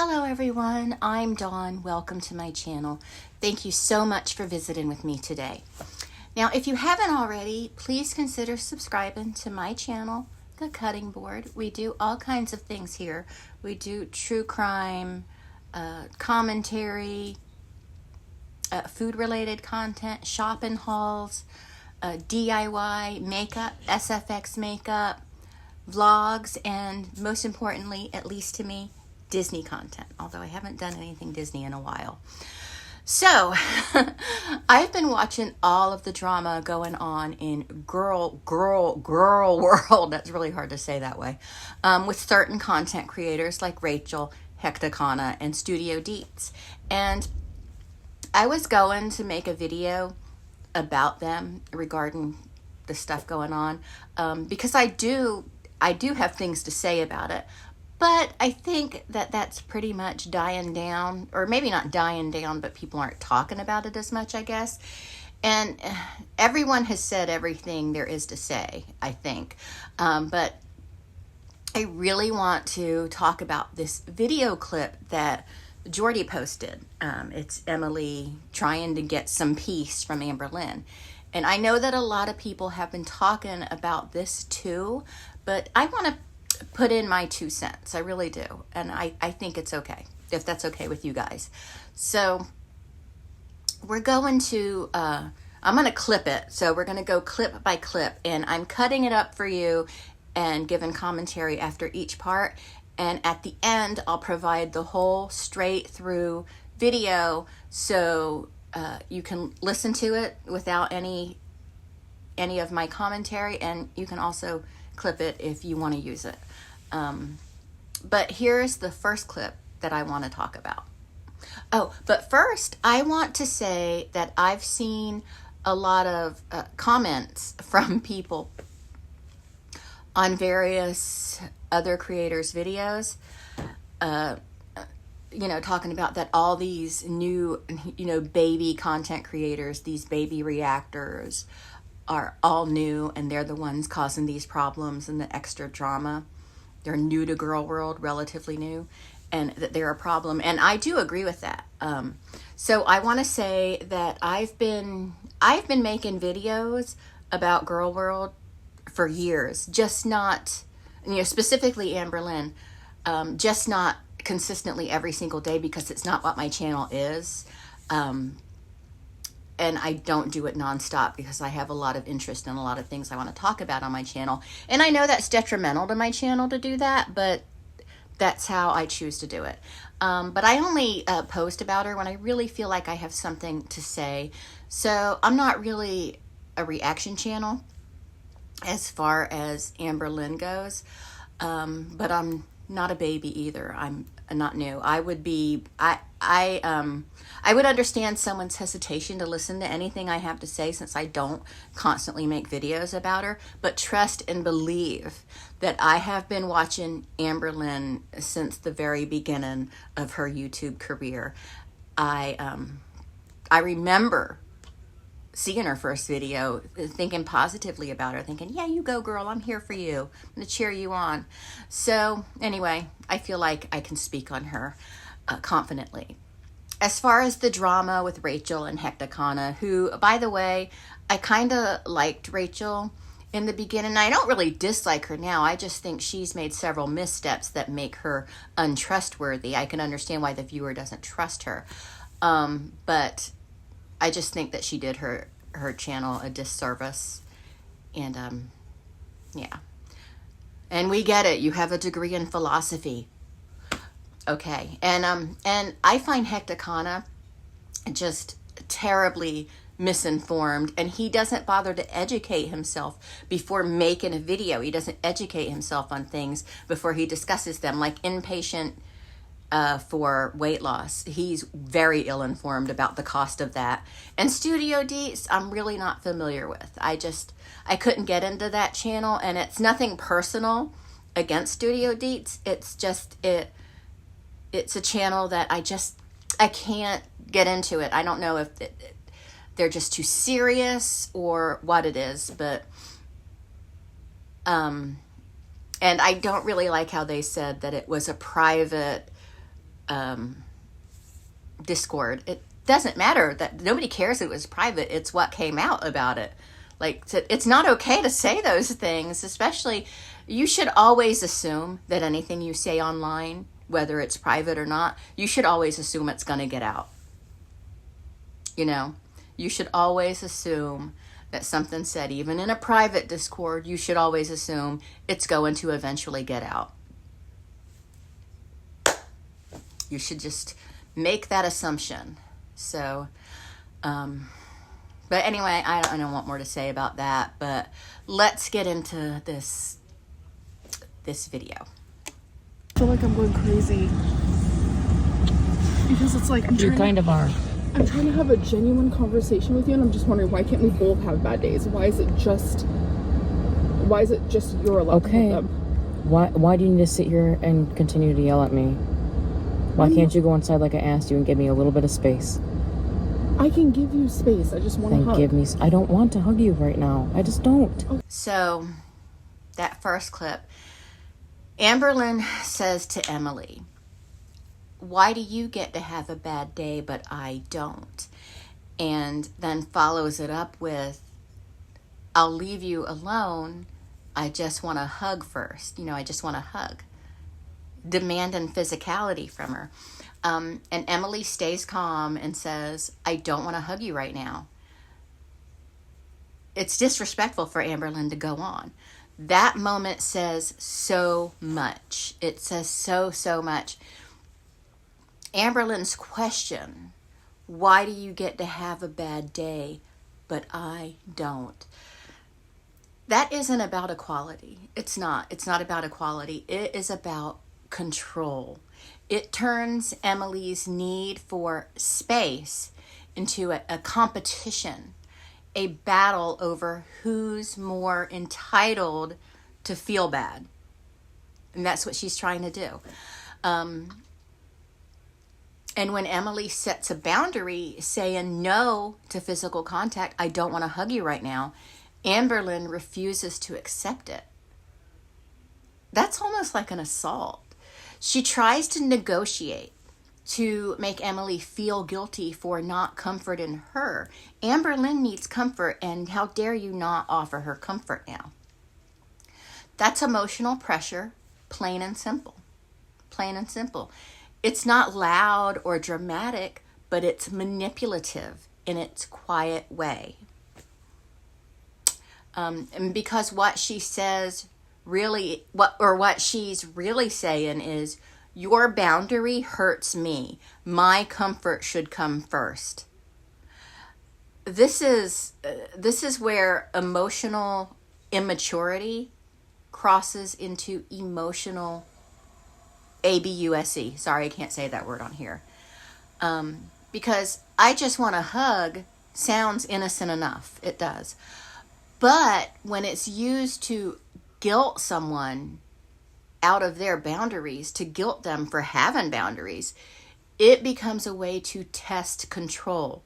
Hello everyone, I'm Dawn. Welcome to my channel. Thank you so much for visiting with me today. Now, if you haven't already, please consider subscribing to my channel, The Cutting Board. We do all kinds of things here. We do true crime, commentary, food-related content, shopping hauls, DIY, makeup, SFX makeup, vlogs, and most importantly, at least to me, Disney content, although I haven't done anything Disney in a while. So, I've been watching all of the drama going on in girl world, that's really hard to say that way, with certain content creators like Rachel, Hecticana, and Studio Deets. And I was going to make a video about them regarding the stuff going on, because I do have things to say about it. But I think that that's pretty much dying down, or maybe not dying down, but people aren't talking about it as much, I guess. And everyone has said everything there is to say, I think. But I really want to talk about this video clip that Jordy posted. It's Emily trying to get some peace from Amberlynn. And I know that a lot of people have been talking about this too, but I want to put in my 2 cents. I really do. And I think it's okay, if that's okay with you guys. So we're going to, I'm going to clip it. So we're going to go clip by clip, and I'm cutting it up for you and giving commentary after each part. And at the end, I'll provide the whole straight through video so you can listen to it without any of my commentary, and you can also clip it if you want to use it. But here's the first clip that I want to talk about. Oh, but first I want to say that I've seen a lot of comments from people on various other creators' videos, talking about that all these new, baby content creators, these baby reactors, are all new, and they're the ones causing these problems and the extra drama. They're new to girl world, relatively new, and that they're a problem. And I do agree with that. So I want to say that I've been making videos about girl world for years, just not, specifically Amberlynn, just not consistently every single day, because it's not what my channel is. And I don't do it nonstop because I have a lot of interest in a lot of things I want to talk about on my channel. And I know that's detrimental to my channel to do that, but that's how I choose to do it. But I only post about her when I really feel like I have something to say. So I'm not really a reaction channel as far as Amberlynn goes, but I'm not a baby either. I'm not new. I would understand someone's hesitation to listen to anything I have to say, since I don't constantly make videos about her, but trust and believe that I have been watching Amberlynn since the very beginning of her YouTube career. I remember seeing her first video, thinking positively about her, thinking, yeah, you go girl, I'm here for you, I'm gonna cheer you on. So anyway, I feel like I can speak on her confidently. As far as the drama with Rachel and Hecticana, who, by the way, I kind of liked Rachel in the beginning. I don't really dislike her now. I just think she's made several missteps that make her untrustworthy. I can understand why the viewer doesn't trust her. But I just think that she did her channel a disservice. And, yeah. And we get it. You have a degree in philosophy. Okay. And I find Hecticana just terribly misinformed, and he doesn't bother to educate himself before making a video. He doesn't educate himself on things before he discusses them, like inpatient for weight loss. He's very ill-informed about the cost of that. And Studio Deets, I'm really not familiar with. I couldn't get into that channel, and it's nothing personal against Studio Deets. It's just, it's a channel that I can't get into it. I don't know if they're just too serious or what it is, but, and I don't really like how they said that it was a private Discord. It doesn't matter, that nobody cares it was private. It's what came out about it. Like, it's not okay to say those things, especially, you should always assume that anything you say online, whether it's private or not, you should always assume it's going to get out. You know, you should always assume that something said, even in a private Discord, you should always assume it's going to eventually get out. You should just make that assumption. So, but anyway, I don't want more to say about that, but let's get into this video. I feel like I'm going crazy because it's like You kind of are. I'm trying to have a genuine conversation with you, and I'm just wondering, why can't we both have bad days? Why is it just you're allowed to have them? Why do you need to sit here and continue to yell at me? Why can't you go inside like I asked you and give me a little bit of space? I can give you space. I just want to hug. Give me. I don't want to hug you right now. I just don't. So, that first clip, Amberlynn says to Emily, "Why do you get to have a bad day, but I don't?" And then follows it up with, "I'll leave you alone. I just want to hug first. You know, I just want to hug." Demanding physicality from her. And Emily stays calm and says, "I don't want to hug you right now." It's disrespectful for Amberlynn to go on. That moment says so much. It says so much. Amberlynn's question, why do you get to have a bad day, but I don't? That isn't about equality. It's not. It's not about equality. It is about control. It turns Emily's need for space into a competition, a battle over who's more entitled to feel bad. And that's what she's trying to do. And when Emily sets a boundary saying no to physical contact, "I don't want to hug you right now," Amberlynn refuses to accept it. That's almost like an assault. She tries to negotiate to make Emily feel guilty for not comforting her. Amberlynn needs comfort, and how dare you not offer her comfort now? That's emotional pressure, plain and simple. Plain and simple. It's not loud or dramatic, but it's manipulative in its quiet way. And because what she says really, what she's really saying is, your boundary hurts me. My comfort should come first. This is where emotional immaturity crosses into emotional abuse. Sorry, I can't say that word on here. Because I just want a hug sounds innocent enough. It does. But when it's used to guilt someone out of their boundaries, to guilt them for having boundaries, it becomes a way to test control.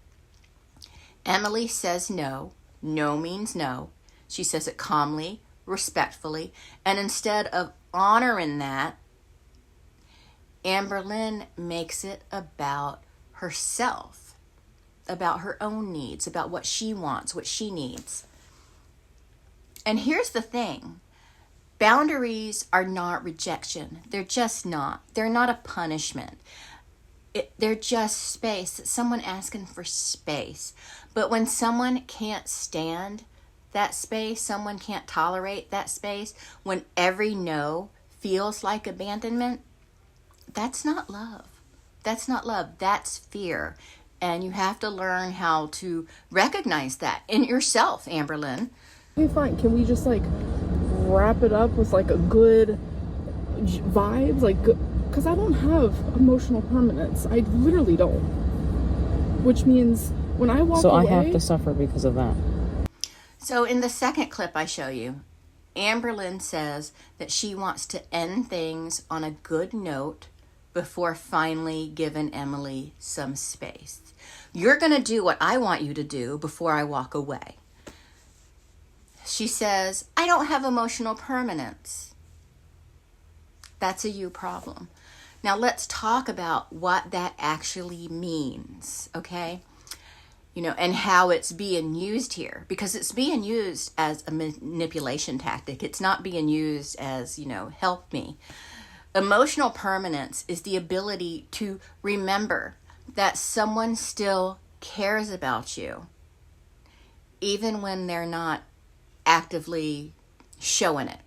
Emily says no. No means no. She says it calmly, respectfully, and instead of honoring that, Amberlynn makes it about herself, about her own needs, about what she wants, what she needs. And here's the thing. Boundaries are not rejection. They're just not. They're not a punishment. They're just space. Someone asking for space. But when someone can't stand that space, someone can't tolerate that space, when every no feels like abandonment, that's not love. That's not love. That's fear. And you have to learn how to recognize that in yourself, Amberlynn. Okay, fine. Can we just wrap it up with a good vibes? Because I don't have emotional permanence. I literally don't. Which means when I walk away... So I have to suffer because of that. So in the second clip I show you, Amberlynn says that she wants to end things on a good note before finally giving Emily some space. You're going to do what I want you to do before I walk away. She says, I don't have emotional permanence. That's a you problem. Now let's talk about what that actually means, okay? And how it's being used here, because it's being used as a manipulation tactic. It's not being used as, help me. Emotional permanence is the ability to remember that someone still cares about you, even when they're not actively showing it.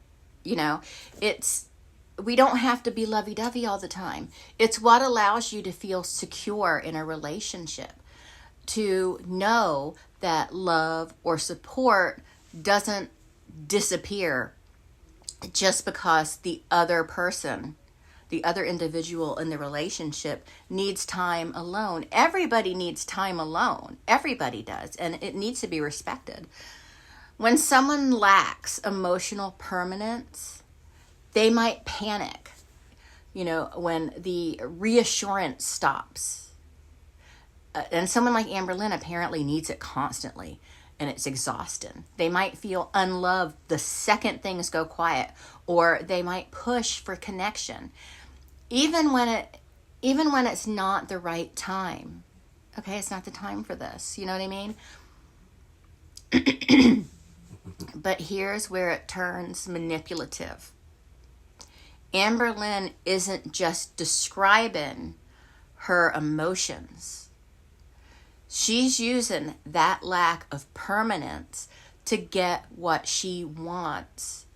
We don't have to be lovey-dovey all the time. It's what allows you to feel secure in a relationship, to know that love or support doesn't disappear just because the other person, the other individual in the relationship needs time alone. Everybody needs time alone. Everybody does. And it needs to be respected. When someone lacks emotional permanence, they might panic, when the reassurance stops. And someone like Amberlynn apparently needs it constantly, and it's exhausting. They might feel unloved the second things go quiet, or they might push for connection, even when it's not the right time. Okay, it's not the time for this. You know what I mean? But here's where it turns manipulative. Amberlynn isn't just describing her emotions. She's using that lack of permanence to get what she wants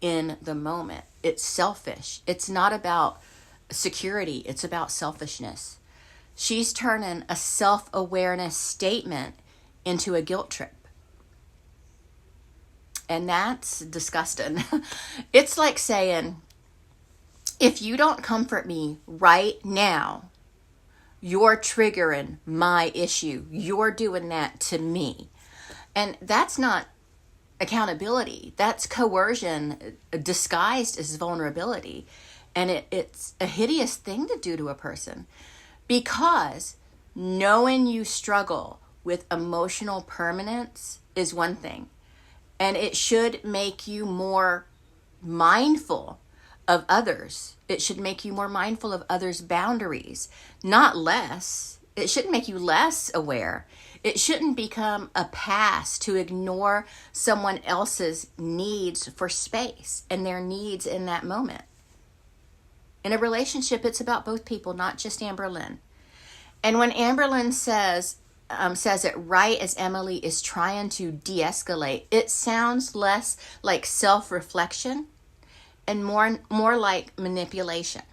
in the moment. It's selfish. It's not about security. It's about selfishness. She's turning a self-awareness statement into a guilt trip. And that's disgusting. It's like saying, if you don't comfort me right now, you're triggering my issue. You're doing that to me. And that's not accountability. That's coercion disguised as vulnerability. And it's a hideous thing to do to a person, because knowing you struggle with emotional permanence is one thing. And it should make you more mindful of others. It should make you more mindful of others' boundaries, not less. It shouldn't make you less aware. It shouldn't become a pass to ignore someone else's needs for space and their needs in that moment. In a relationship, it's about both people, not just Amberlynn. And when Amberlynn says it right as Emily is trying to de-escalate, it sounds less like self-reflection and more like manipulation.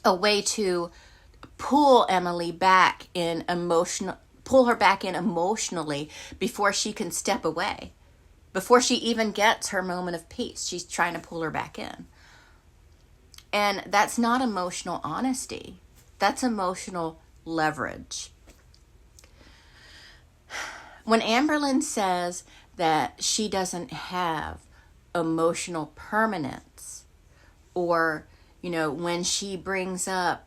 A way to pull Emily back in pull her back in emotionally before she can step away. Before she even gets her moment of peace, she's trying to pull her back in. And that's not emotional honesty. That's emotional leverage. When Amberlynn says that she doesn't have emotional permanence, or, when she brings up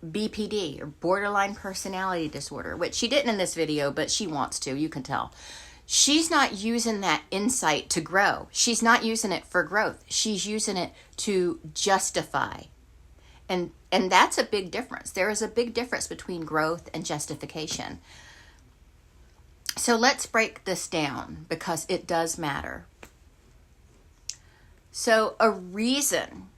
BPD, or borderline personality disorder, which she didn't in this video, but she wants to, you can tell. She's not using that insight to grow. She's not using it for growth. She's using it to justify. And that's a big difference. There is a big difference between growth and justification. So let's break this down, because it does matter. So a reason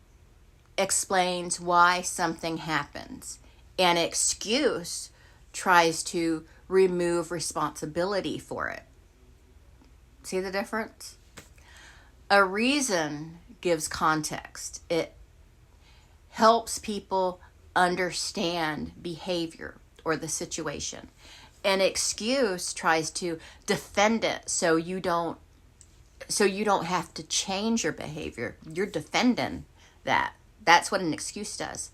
explains why something happens. An excuse tries to remove responsibility for it. See the difference? A reason gives context. It helps people understand behavior or the situation. An excuse tries to defend it so you don't have to change your behavior. You're defending that. That's what an excuse does.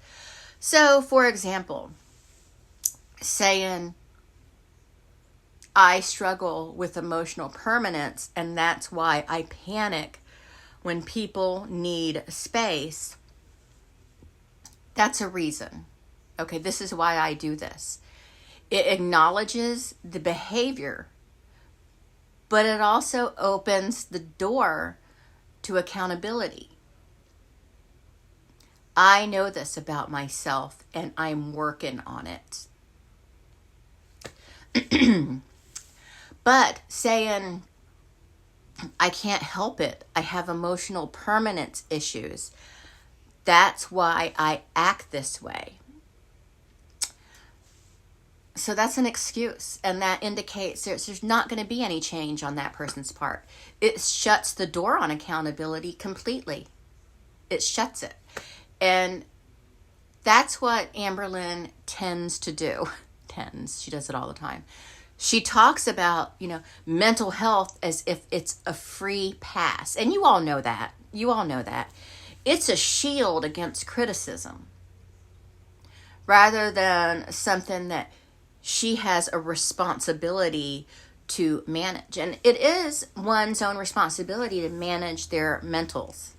So, for example, saying, I struggle with emotional permanence, and that's why I panic when people need space. That's a reason. Okay, this is why I do this. It acknowledges the behavior, but it also opens the door to accountability. I know this about myself and I'm working on it. But saying, I can't help it, I have emotional permanence issues, that's why I act this way. So that's an excuse, and that indicates there's not going to be any change on that person's part. It shuts the door on accountability completely. It shuts it. And that's what Amberlynn tends to do. She does it all the time. She talks about, mental health as if it's a free pass. And you all know that. It's a shield against criticism rather than something that she has a responsibility to manage. And it is one's own responsibility to manage their mentals.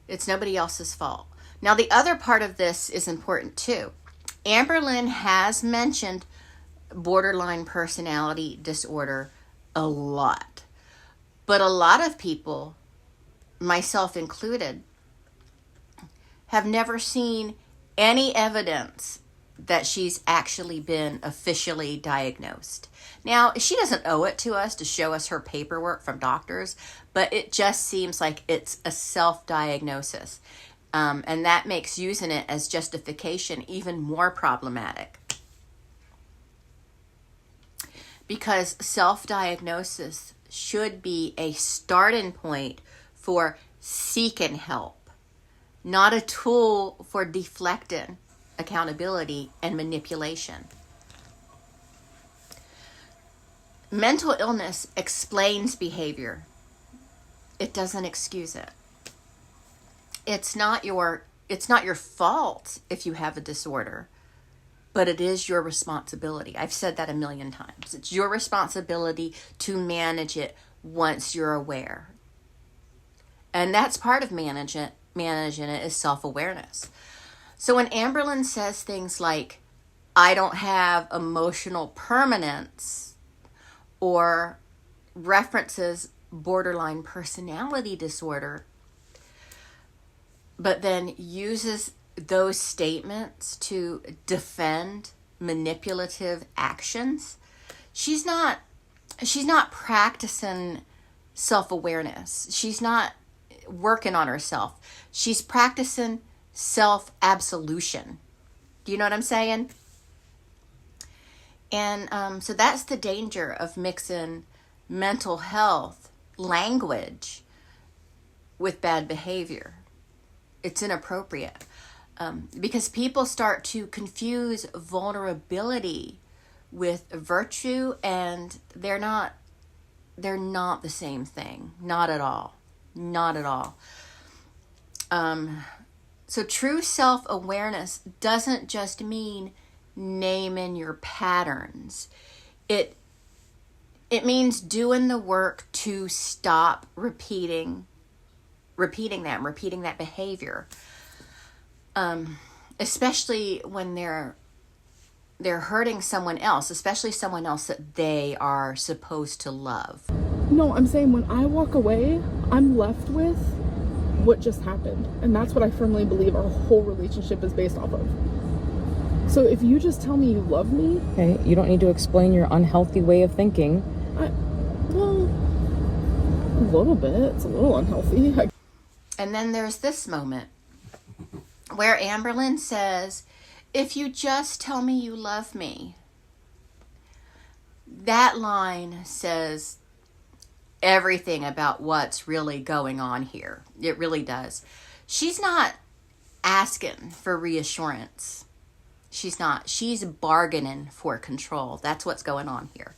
It's nobody else's fault. Now, the other part of this is important too. Amberlynn has mentioned borderline personality disorder a lot. But a lot of people, myself included, have never seen any evidence that she's actually been officially diagnosed. Now, she doesn't owe it to us to show us her paperwork from doctors, but it just seems like it's a self-diagnosis. And that makes using it as justification even more problematic. Because self-diagnosis should be a starting point for seeking help, not a tool for deflecting accountability and manipulation. Mental illness explains behavior. It doesn't excuse it. It's not your fault if you have a disorder, but it is your responsibility. I've said that a million times. It's your responsibility to manage it once you're aware. And that's part of managing it is self-awareness. So when Amberlynn says things like, I don't have emotional permanence, or references borderline personality disorder, but then uses those statements to defend manipulative actions, she's not practicing self-awareness. She's not working on herself. She's practicing self-absolution. Do you know what I'm saying? And so that's the danger of mixing mental health language with bad behavior. It's inappropriate because people start to confuse vulnerability with virtue, and they're not the same thing. Not at all. So true self-awareness doesn't just mean naming your patterns. It means doing the work to stop repeating that behavior. Especially when they're hurting someone else, especially someone else that they are supposed to love. No, I'm saying when I walk away, I'm left with what just happened. And that's what I firmly believe our whole relationship is based off of. So if you just tell me you love me... Okay, you don't need to explain your unhealthy way of thinking. Well, a little bit. It's a little unhealthy. And then there's this moment where Amberlynn says, if you just tell me you love me. That line says everything about what's really going on here. It really does. She's not asking for reassurance. She's not. She's bargaining for control. That's what's going on here.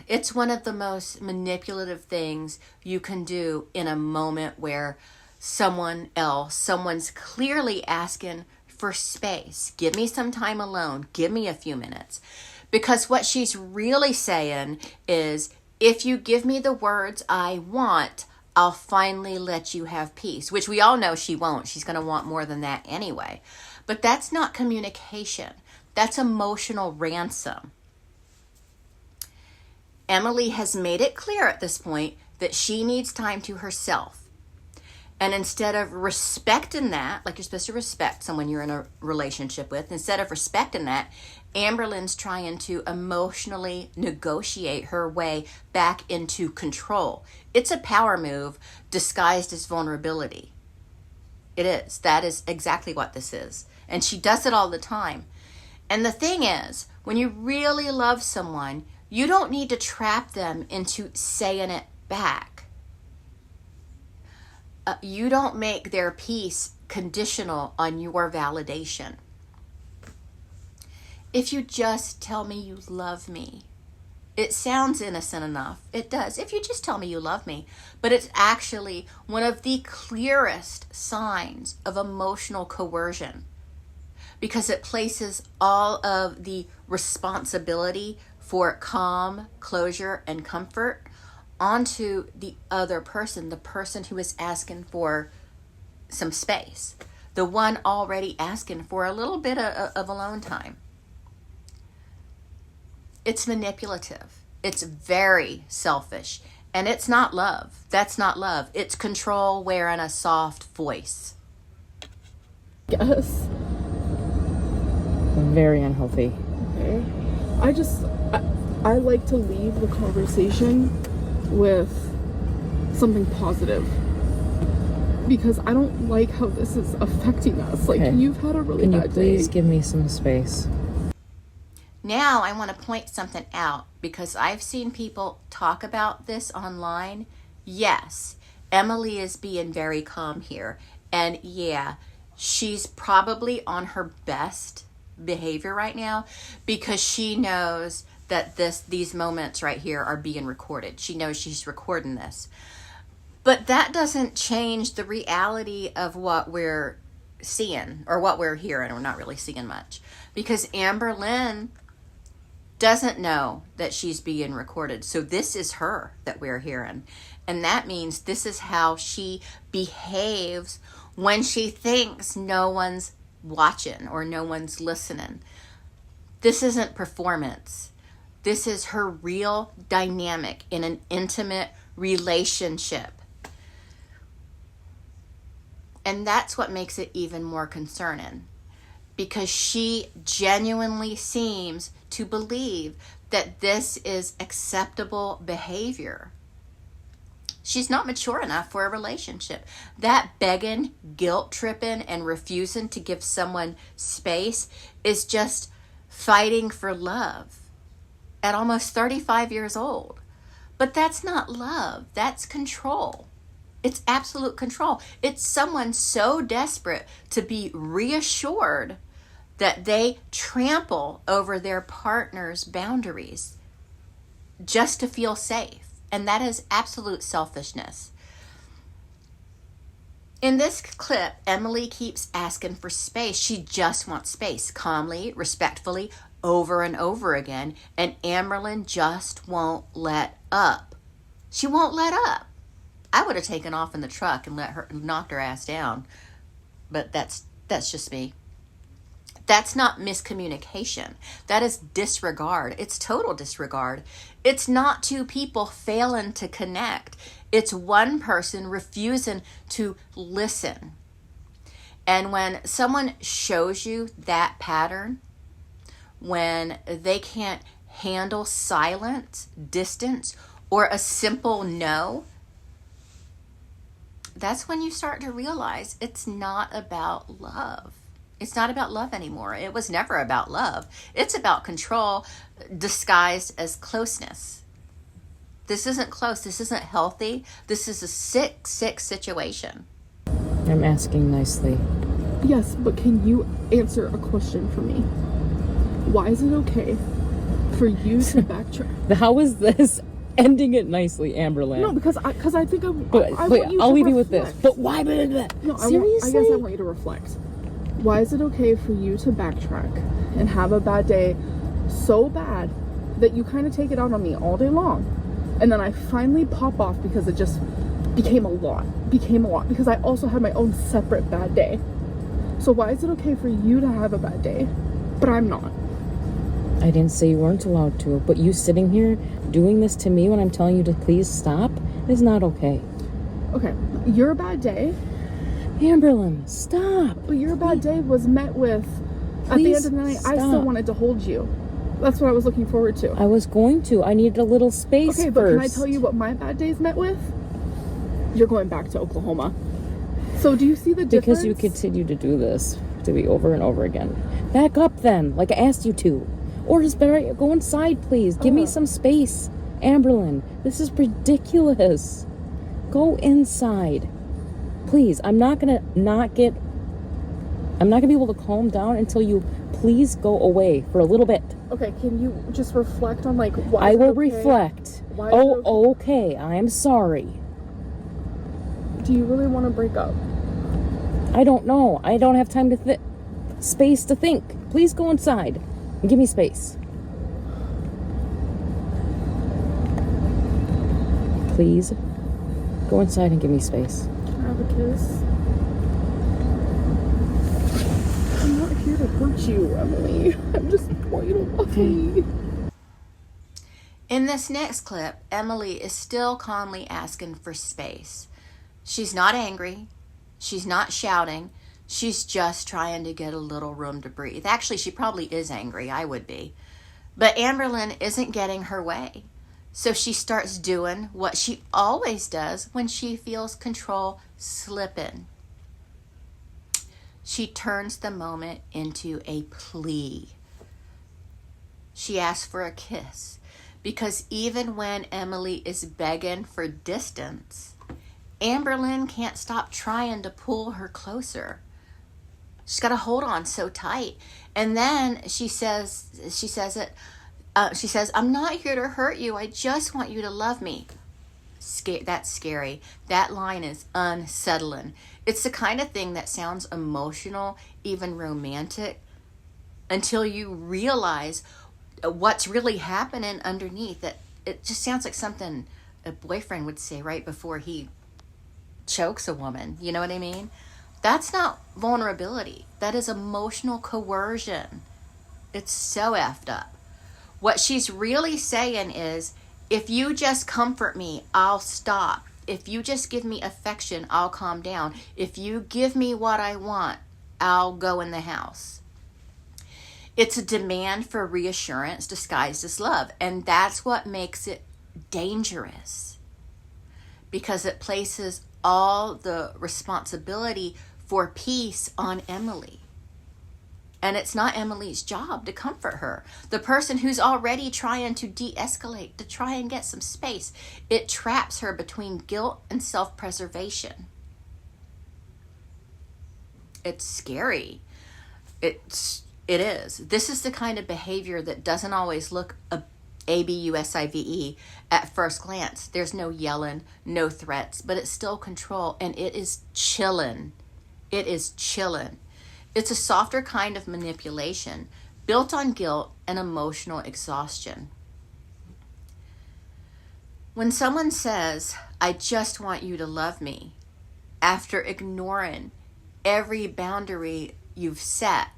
It's one of the most manipulative things you can do in a moment where someone's clearly asking for space. Give me some time alone. Give me a few minutes. Because what she's really saying is, if you give me the words I want, I'll finally let you have peace, which we all know she won't. She's going to want more than that anyway. But that's not communication. That's emotional ransom. Emily has made it clear at this point that she needs time to herself. And instead of respecting that, like you're supposed to respect someone you're in a relationship with, instead of respecting that, Amberlynn's trying to emotionally negotiate her way back into control. It's a power move disguised as vulnerability. It is. That is exactly what this is. And she does it all the time. And the thing is, when you really love someone, you don't need to trap them into saying it back. You don't make their peace conditional on your validation. If you just tell me you love me, it sounds innocent enough. It does. If you just tell me you love me, but it's actually one of the clearest signs of emotional coercion, because it places all of the responsibility for calm, closure, and comfort onto the other person, the person who is asking for some space, the one already asking for a little bit of alone time. It's manipulative. It's very selfish. And it's not love. That's not love. It's control wearing a soft voice. Yes. Very unhealthy. Okay. I like to leave the conversation with something positive, because I don't like how this is affecting us. Like, Okay. You've had a really bad day. Can you please give me some space? Now I want to point something out, because I've seen people talk about this online. Yes, Emily is being very calm here. And yeah, she's probably on her best behavior right now, because she knows that these moments right here are being recorded. She knows she's recording this. But that doesn't change the reality of what we're seeing, or what we're hearing. We're not really seeing much, because Amberlynn doesn't know that she's being recorded. So this is her that we're hearing. And that means this is how she behaves when she thinks no one's watching or no one's listening. This isn't performance. This is her real dynamic in an intimate relationship. And that's what makes it even more concerning, because she genuinely seems to believe that this is acceptable behavior. She's not mature enough for a relationship. That begging, guilt tripping, and refusing to give someone space is just fighting for love at almost 35 years old. But that's not love. That's control. It's absolute control. It's someone so desperate to be reassured that they trample over their partner's boundaries just to feel safe. And that is absolute selfishness. In this clip, Emily keeps asking for space. She just wants space, calmly, respectfully, over and over again. And Amberlynn just won't let up. She won't let up. I would have taken off in the truck and knocked her ass down. But that's just me. That's not miscommunication. That is disregard. It's total disregard. It's not two people failing to connect. It's one person refusing to listen. And when someone shows you that pattern, when they can't handle silence, distance, or a simple no, that's when you start to realize it's not about love. It's not about love anymore. It was never about love. It's about control disguised as closeness. This isn't close. This isn't healthy. This is a sick situation. I'm asking nicely. Yes, but can you answer a question for me? Why is it okay for you to backtrack? How is this ending it nicely, Amberlynn? No, because I think I But want you I'll to leave you with reflect. this. But why did that? No, Seriously? I guess I want you to reflect. Why is it okay for you to backtrack and have a bad day so bad that you kind of take it out on me all day long, and then I finally pop off because it just became a lot, because I also had my own separate bad day. So why is it okay for you to have a bad day, but I'm not? I didn't say you weren't allowed to, but you sitting here doing this to me when I'm telling you to please stop is not okay. Okay, your bad day Amberlynn, stop. But your bad day was met with, at the end of the night, I still stop. wanted to hold you. That's what I was looking forward to. I was going to. I needed a little space Okay, but can I first. tell you what my bad days met with? You're going back to Oklahoma. So do you see the difference? Because you continue to do this to me over and over again. Back up then, like I asked you to. Or just better, go inside, please. Give me some space. Amberlynn, this is ridiculous. Go inside. Please, I'm not gonna be able to calm down until you please go away for a little bit. Okay, can you just reflect on like why? I will okay? reflect. Why Oh, okay. I'm sorry. Do you really want to break up? I don't know. I don't have time to space to think. Please go inside and give me space. Please go inside and give me space. Can I have a kiss? I'm not here to hurt you, Emily. I just want you to love me. In this next clip, Emily is still calmly asking for space. She's not angry. She's not shouting. She's just trying to get a little room to breathe. Actually, she probably is angry. I would be. But Amberlynn isn't getting her way. So she starts doing what she always does when she feels control slipping. She turns the moment into a plea. She asks for a kiss because even when Emily is begging for distance, Amberlynn can't stop trying to pull her closer. She's got to hold on so tight. And then she says, I'm not here to hurt you. I just want you to love me. That's scary. That line is unsettling. It's the kind of thing that sounds emotional, even romantic, until you realize what's really happening underneath. That it just sounds like something a boyfriend would say right before he chokes a woman. You know what I mean? That's not vulnerability. That is emotional coercion. It's so effed up. What she's really saying is, if you just comfort me, I'll stop. If you just give me affection, I'll calm down. If you give me what I want, I'll go in the house. It's a demand for reassurance disguised as love. And that's what makes it dangerous. Because it places all the responsibility for peace on Emily. And it's not Emily's job to comfort her. The person who's already trying to de-escalate, to try and get some space, it traps her between guilt and self-preservation. It's scary. It is. This is the kind of behavior that doesn't always look ABUSIVE at first glance. There's no yelling, no threats, but it's still control, and it is chilling. It is chilling. It's a softer kind of manipulation built on guilt and emotional exhaustion. When someone says, I just want you to love me, after ignoring every boundary you've set,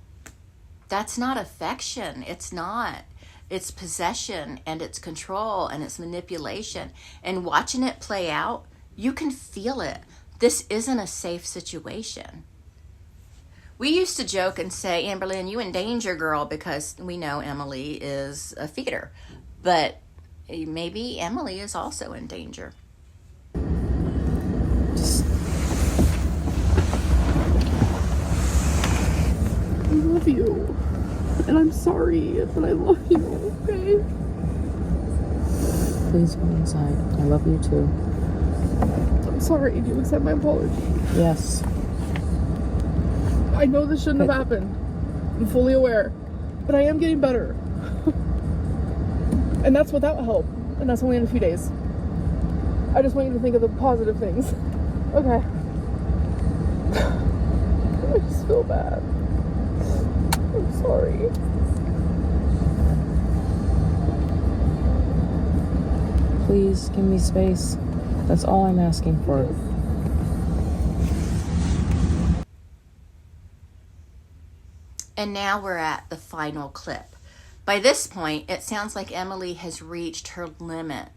that's not affection. It's not. It's possession, and it's control, and it's manipulation. And watching it play out, you can feel it. This isn't a safe situation. We used to joke and say, Amberlynn, you in danger, girl, because we know Emily is a feeder. But maybe Emily is also in danger. I love you. And I'm sorry, but I love you, okay? Please go inside. I love you too. I'm sorry. Do you accept my apology? Yes. I know this shouldn't have happened. I'm fully aware. But I am getting better. And that's without help. And that's only in a few days. I just want you to think of the positive things. Okay. I just feel bad. I'm sorry. Please give me space. That's all I'm asking for. And now we're at the final clip. By this point, it sounds like Emily has reached her limit.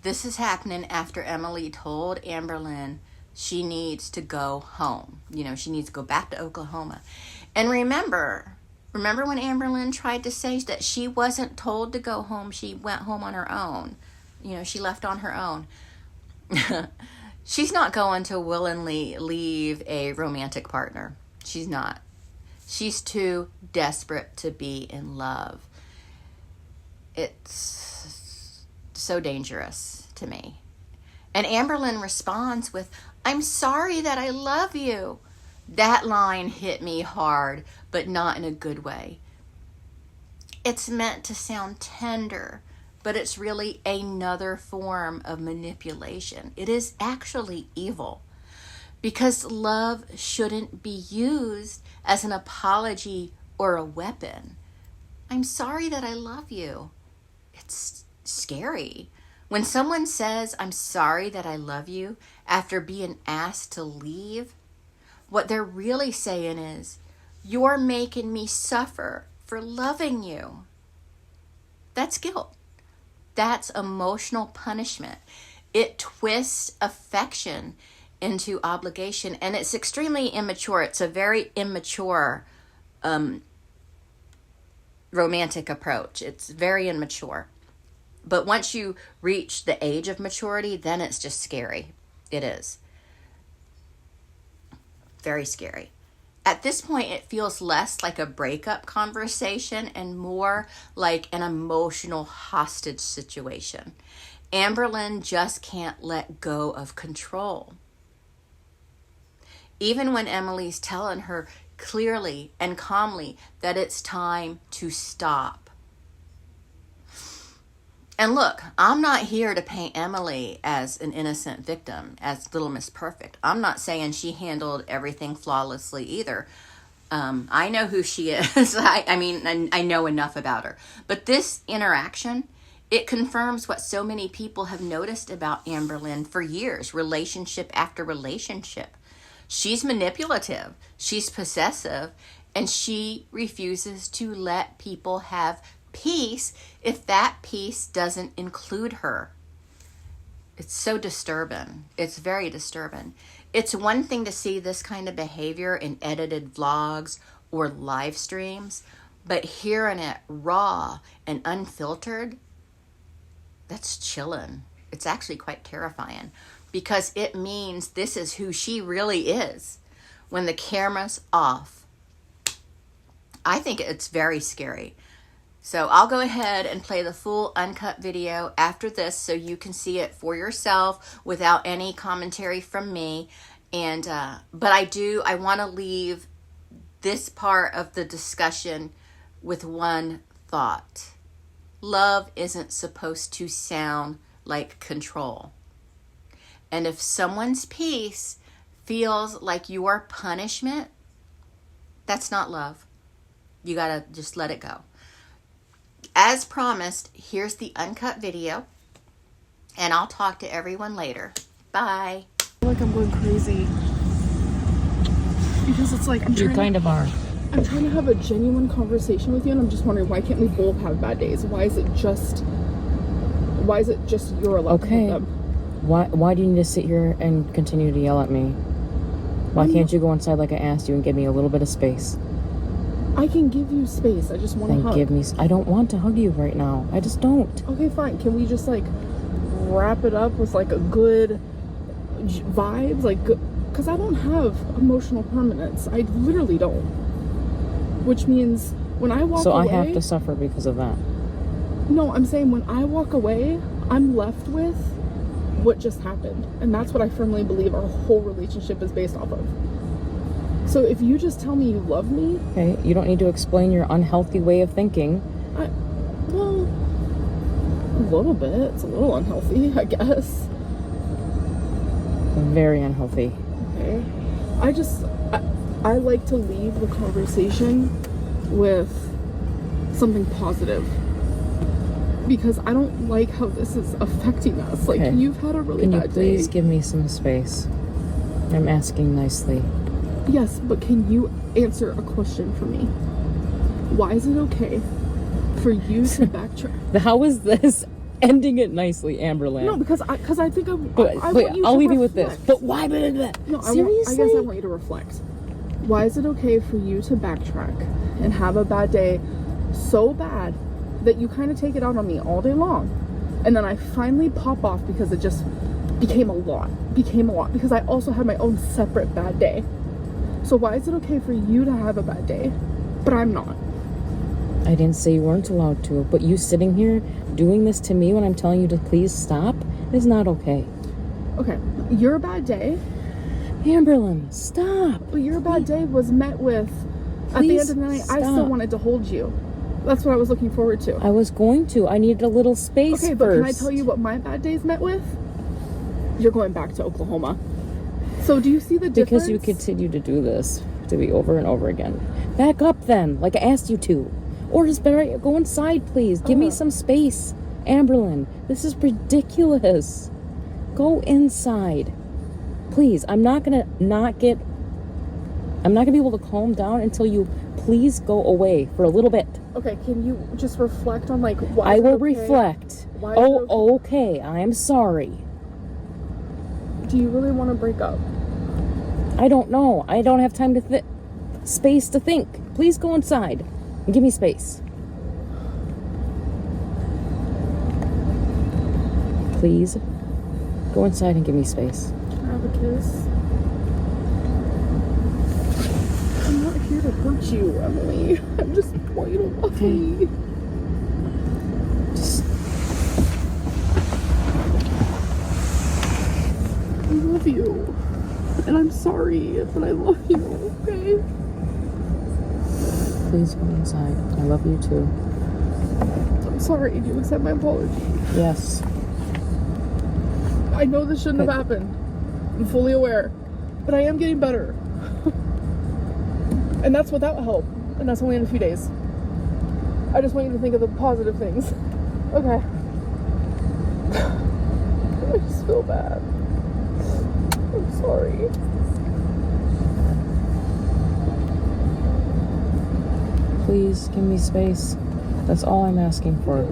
This is happening after Emily told Amberlynn she needs to go home. You know, she needs to go back to Oklahoma. And remember when Amberlynn tried to say that she wasn't told to go home, she went home on her own. You know, she left on her own. She's not going to willingly leave a romantic partner. She's not. She's too desperate to be in love. It's so dangerous to me. And Amberlynn responds with, "I'm sorry that I love you." That line hit me hard, but not in a good way. It's meant to sound tender, but it's really another form of manipulation. It is actually evil, because love shouldn't be used as an apology or a weapon. I'm sorry that I love you. It's scary. When someone says, "I'm sorry that I love you," after being asked to leave, what they're really saying is, "You're making me suffer for loving you." That's guilt. That's emotional punishment. It twists affection into obligation, and it's extremely immature. It's a very immature romantic approach. It's very immature. But once you reach the age of maturity, then it's just scary. It is. Very scary. At this point, it feels less like a breakup conversation and more like an emotional hostage situation. Amberlynn just can't let go of control. Even when Emily's telling her clearly and calmly that it's time to stop. And look, I'm not here to paint Emily as an innocent victim, as Little Miss Perfect. I'm not saying she handled everything flawlessly either. I know who she is. I know enough about her. But this interaction, it confirms what so many people have noticed about Amberlynn for years, relationship after relationship. She's manipulative, she's possessive, and she refuses to let people have peace if that peace doesn't include her. It's so disturbing. It's very disturbing. It's one thing to see this kind of behavior in edited vlogs or live streams, but hearing it raw and unfiltered, that's chilling. It's actually quite terrifying, because it means this is who she really is when the camera's off. I think it's very scary. So I'll go ahead and play the full uncut video after this so you can see it for yourself without any commentary from me. And but I want to leave this part of the discussion with one thought. Love isn't supposed to sound like control. And if someone's peace feels like your punishment, that's not love. You gotta just let it go. As promised, here's the uncut video, and I'll talk to everyone later. Bye. I feel like I'm going crazy. Because it's like You kind of are. I'm trying to have a genuine conversation with you, and I'm just wondering, why can't we both have bad days? Why is it just you're allowed to have them? Why do you need to sit here and continue to yell at me? Why can't you go inside like I asked you and give me a little bit of space? I can give you space. I just want to hug. I don't want to hug you right now. I just don't. Okay, fine. Can we just like wrap it up with like a good vibes? Like, because I don't have emotional permanence. I literally don't. Which means when I walk away... So I have to suffer because of that. No, I'm saying when I walk away, I'm left with what just happened. And that's what I firmly believe our whole relationship is based off of. So if you just tell me you love me... Okay, you don't need to explain your unhealthy way of thinking. Well, a little bit. It's a little unhealthy, I guess. Very unhealthy. Okay. I like to leave the conversation with something positive. Because I don't like how this is affecting us. Like, okay. You've had a really bad day. Can you please give me some space? I'm asking nicely. Yes, but can you answer a question for me? Why is it okay for you to backtrack? How is this ending it nicely, Amberlynn. No, because I think I But want you I'll to leave you with this. reflect. But why? Blah, blah, blah. No, Seriously? I guess I want you to reflect. Why is it okay for you to backtrack and have a bad day so bad that you kind of take it out on me all day long, and then I finally pop off because it just became a lot because I also had my own separate bad day. So why is it okay for you to have a bad day, but I'm not? I didn't say you weren't allowed to, but you sitting here doing this to me when I'm telling you to please stop is not okay. Okay, your bad day, Amberlynn, stop. but your bad day was met with, at the end of the night, I still stop. wanted to hold you. That's what I was looking forward to. I was going to. I needed a little space Okay, first. but can I tell you what my bad days met with? You're going back to Oklahoma. So do you see the difference? Because you continue to do this to me over and over again. Back up then, like I asked you to. Or just better, go inside, please. Give me some space. Amberlynn, this is ridiculous. Go inside. Please, I'm not gonna be able to calm down until you please go away for a little bit. Okay, can you just reflect on like why? I is it will okay? reflect. Why is it Okay, I'm sorry. Do you really want to break up? I don't know. I don't have time to space to think. Please go inside and give me space. Please go inside and give me space. Can I have a kiss? I'm not here to hurt you, Emily. I just want you to love me. Just I love you. And I'm sorry, but I love you, okay? please go inside. I love you too. I'm sorry. Do you accept my apology? Yes. I know this shouldn't have happened. I'm fully aware. But I am getting better. And that's without help. And that's only in a few days. I just want you to think of the positive things. Okay. I just feel bad. I'm sorry. Please give me space. That's all I'm asking for.